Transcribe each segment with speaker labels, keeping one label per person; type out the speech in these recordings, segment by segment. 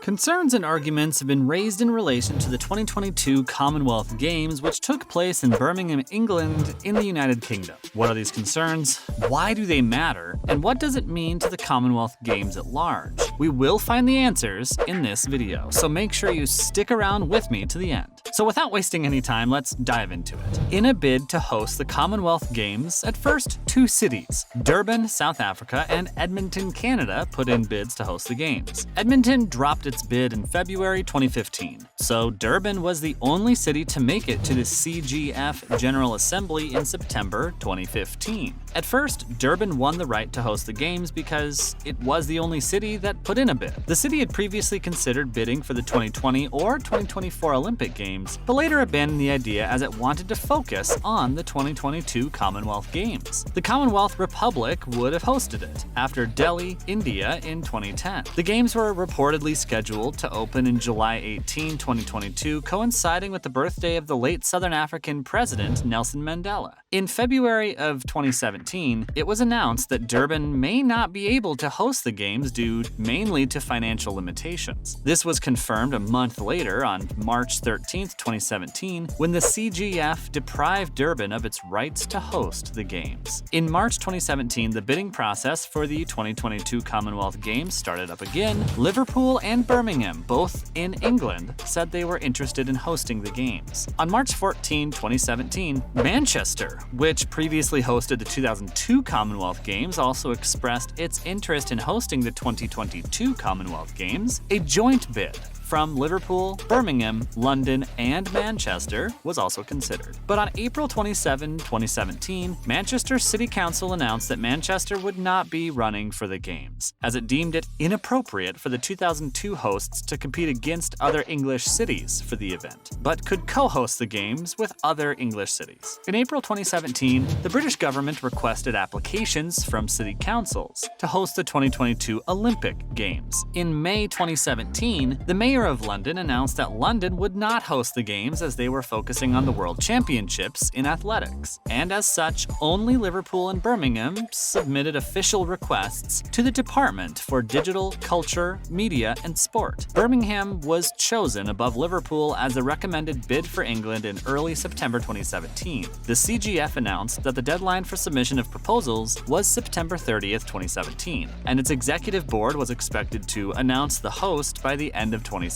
Speaker 1: Concerns and arguments have been raised in relation to the 2022 Commonwealth Games, which took place in Birmingham, England, in the United Kingdom. What are these concerns? Why do they matter? And what does it mean to the Commonwealth Games at large? We will find the answers in this video, so make sure you stick around with me to the end. So without wasting any time, let's dive into it. In a bid to host the Commonwealth Games, at first, two cities, Durban, South Africa, and Edmonton, Canada, put in bids to host the Games. Edmonton dropped its bid in February 2015, so Durban was the only city to make it to the CGF General Assembly in September 2015. At first, Durban won the right to host the Games because it was the only city that put in a bid. The city had previously considered bidding for the 2020 or 2024 Olympic Games, but later abandoned the idea as it wanted to focus on the 2022 Commonwealth Games. The Commonwealth Republic would have hosted it, after Delhi, India in 2010. The Games were reportedly scheduled to open in July 18, 2022, coinciding with the birthday of the late Southern African president Nelson Mandela. In February of 2017, it was announced that Durban may not be able to host the Games due mainly to financial limitations. This was confirmed a month later on March 13, 2017, when the CGF deprived Durban of its rights to host the Games. In March 2017, the bidding process for the 2022 Commonwealth Games started up again. Liverpool and Birmingham, both in England, said they were interested in hosting the Games. On March 14, 2017, Manchester, which previously hosted the 2002 Commonwealth Games, also expressed its interest in hosting the 2022 Commonwealth Games. A joint bid from Liverpool, Birmingham, London, and Manchester was also considered. But on April 27, 2017, Manchester City Council announced that Manchester would not be running for the Games, as it deemed it inappropriate for the 2002 hosts to compete against other English cities for the event, but could co-host the Games with other English cities. In April 2017, the British government requested applications from city councils to host the 2022 Olympic Games. In May 2017, the Mayor of London announced that London would not host the Games as they were focusing on the World Championships in athletics, and as such, only Liverpool and Birmingham submitted official requests to the Department for Digital, Culture, Media and Sport. Birmingham was chosen above Liverpool as the recommended bid for England in early September 2017. The CGF announced that the deadline for submission of proposals was September 30th, 2017, and its executive board was expected to announce the host by the end of 2017.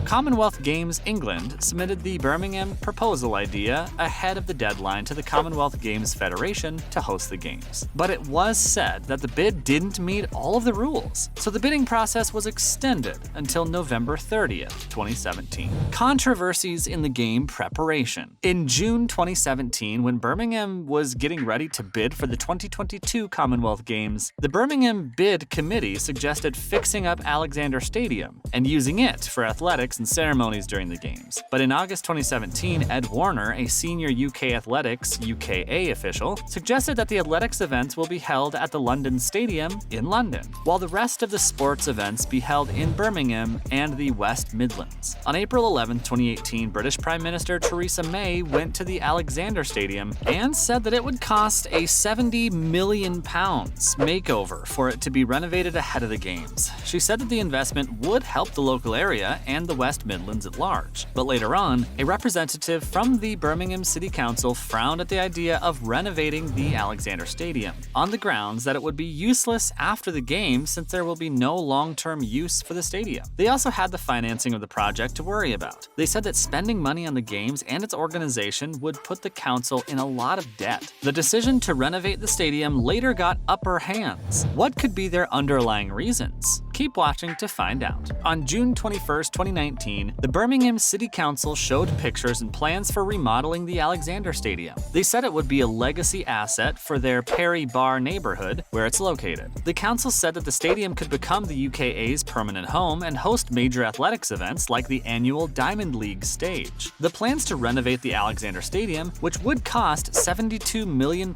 Speaker 1: Commonwealth Games England submitted the Birmingham proposal idea ahead of the deadline to the Commonwealth Games Federation to host the Games. But it was said that the bid didn't meet all of the rules, so the bidding process was extended until November 30th, 2017. Controversies in the game preparation. In June 2017, when Birmingham was getting ready to bid for the 2022 Commonwealth Games, the Birmingham Bid Committee suggested fixing up Alexander Stadium and using it for athletics and ceremonies during the Games. But in August 2017, Ed Warner, a senior UK Athletics (UKA) official, suggested that the athletics events will be held at the London Stadium in London, while the rest of the sports events be held in Birmingham and the West Midlands. On April 11, 2018, British Prime Minister Theresa May went to the Alexander Stadium and said that it would cost a £70 million makeover for it to be renovated ahead of the Games. She said that the investment would help the local area and the West Midlands at large. But later on, a representative from the Birmingham City Council frowned at the idea of renovating the Alexander Stadium, on the grounds that it would be useless after the Games since there will be no long-term use for the stadium. They also had the financing of the project to worry about. They said that spending money on the Games and its organization would put the council in a lot of debt. The decision to renovate the stadium later got upper hands. What could be their underlying reasons? Keep watching to find out. On June 21, 2019, the Birmingham City Council showed pictures and plans for remodeling the Alexander Stadium. They said it would be a legacy asset for their Perry Bar neighborhood, where it's located. The council said that the stadium could become the UKA's permanent home and host major athletics events like the annual Diamond League stage. The plans to renovate the Alexander Stadium, which would cost £72 million,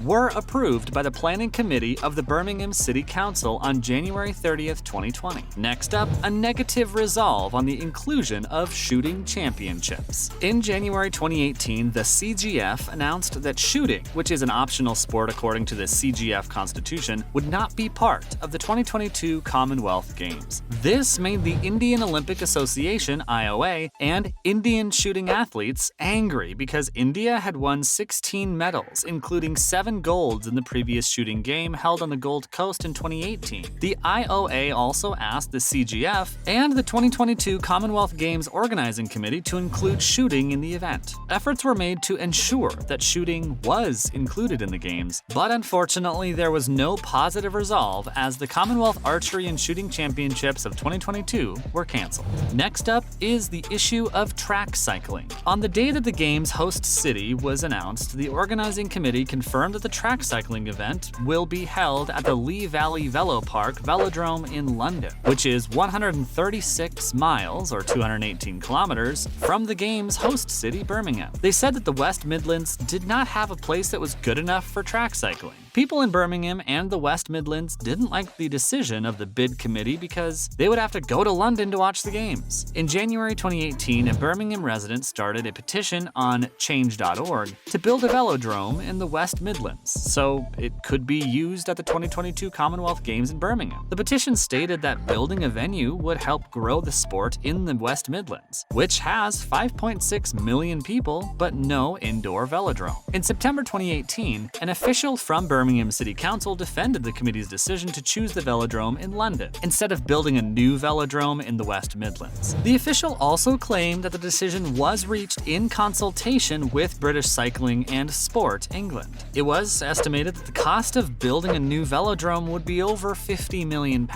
Speaker 1: were approved by the Planning Committee of the Birmingham City Council on January 30, 30th, 2020. Next up, a negative resolve on the inclusion of shooting championships. In January 2018, the CGF announced that shooting, which is an optional sport according to the CGF Constitution, would not be part of the 2022 Commonwealth Games. This made the Indian Olympic Association (IOA) and Indian shooting athletes angry because India had won 16 medals, including 7 golds in the previous shooting game held on the Gold Coast in 2018. The IOA also asked the CGF and the 2022 Commonwealth Games Organising Committee to include shooting in the event. Efforts were made to ensure that shooting was included in the games, but unfortunately there was no positive resolve as the Commonwealth Archery and Shooting Championships of 2022 were cancelled. Next up is the issue of track cycling. On the day that the game's host city was announced, the organizing committee confirmed that the track cycling event will be held at the Lee Valley VeloPark velodrome in London, which is 136 miles or 218 kilometers from the game's host city, Birmingham. They said that the West Midlands did not have a place that was good enough for track cycling. People in Birmingham and the West Midlands didn't like the decision of the bid committee because they would have to go to London to watch the games. In January 2018, a Birmingham resident started a petition on change.org to build a velodrome in the West Midlands, so it could be used at the 2022 Commonwealth Games in Birmingham. The petition stated that building a venue would help grow the sport in the West Midlands, which has 5.6 million people but no indoor velodrome. In September 2018, an official from Birmingham City Council defended the committee's decision to choose the velodrome in London instead of building a new velodrome in the West Midlands. The official also claimed that the decision was reached in consultation with British Cycling and Sport England. It was estimated that the cost of building a new velodrome would be over £50 million,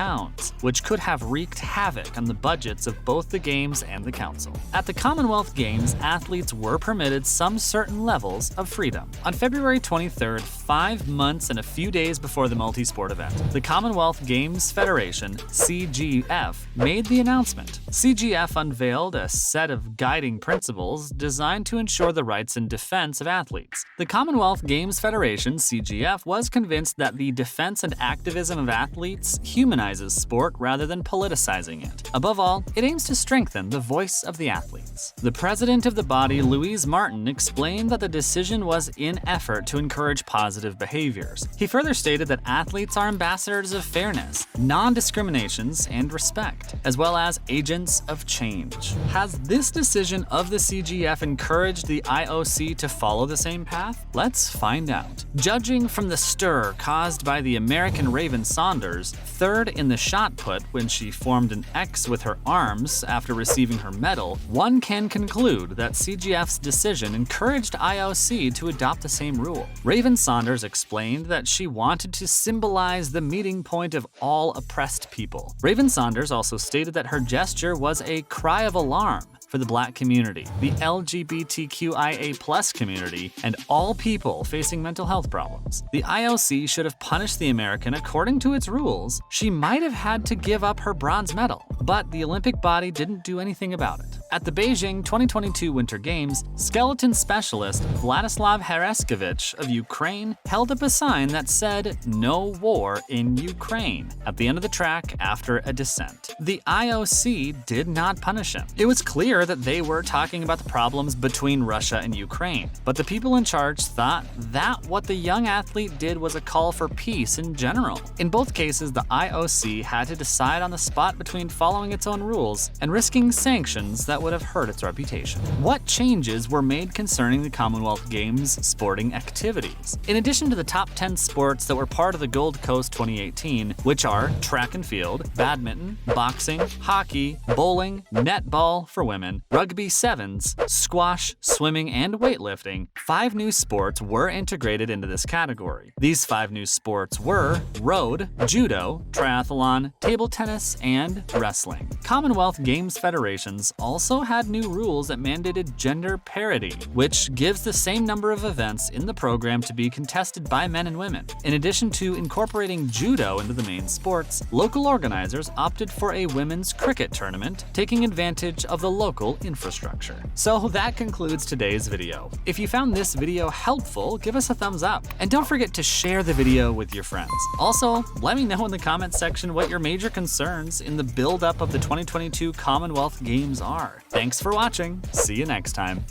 Speaker 1: which could have wreaked havoc on the budgets of both the Games and the Council. At the Commonwealth Games, athletes were permitted some certain levels of freedom. On February 23rd, 5 months and a few days before the multi-sport event, the Commonwealth Games Federation, CGF, made the announcement. CGF unveiled a set of guiding principles designed to ensure the rights and defense of athletes. The Commonwealth Games Federation, CGF, was convinced that the defense and activism of athletes humanizes sport rather than politicizing it. Above all, it aims to strengthen the voice of the athletes. The president of the body, Louise Martin, explained that the decision was in effort to encourage positive behaviors. He further stated that athletes are ambassadors of fairness, non-discriminations, and respect, as well as agents of change. Has this decision of the CGF encouraged the IOC to follow the same path? Let's find out. Judging from the stir caused by the American Raven Saunders, third in the shot put when she formed an X with her arms after receiving her medal, one can conclude that CGF's decision encouraged IOC to adopt the same rule. Raven Saunders explained that she wanted to symbolize the meeting point of all oppressed people. Raven Saunders also stated that her gesture was a cry of alarm for the Black community, the LGBTQIA+ community, and all people facing mental health problems. The IOC should have punished the American according to its rules. She might have had to give up her bronze medal, but the Olympic body didn't do anything about it. At the Beijing 2022 Winter Games, skeleton specialist Vladislav Hereskevich of Ukraine held up a sign that said "No war in Ukraine" at the end of the track after a descent. The IOC did not punish him. It was clear that they were talking about the problems between Russia and Ukraine, but the people in charge thought that what the young athlete did was a call for peace in general. In both cases, the IOC had to decide on the spot between following its own rules and risking sanctions that would have hurt its reputation. What changes were made concerning the Commonwealth Games sporting activities? In addition to the top 10 sports that were part of the Gold Coast 2018, which are track and field, badminton, boxing, hockey, bowling, netball for women, rugby sevens, squash, swimming, and weightlifting, 5 new sports were integrated into this category. These 5 new sports were road, judo, triathlon, table tennis, and wrestling. Commonwealth Games federations also also had new rules that mandated gender parity, which gives the same number of events in the program to be contested by men and women. In addition to incorporating judo into the main sports, local organizers opted for a women's cricket tournament, taking advantage of the local infrastructure. So that concludes today's video. If you found this video helpful, give us a thumbs up. And don't forget to share the video with your friends. Also, let me know in the comments section what your major concerns in the build-up of the 2022 Commonwealth Games are. Thanks for watching. See you next time.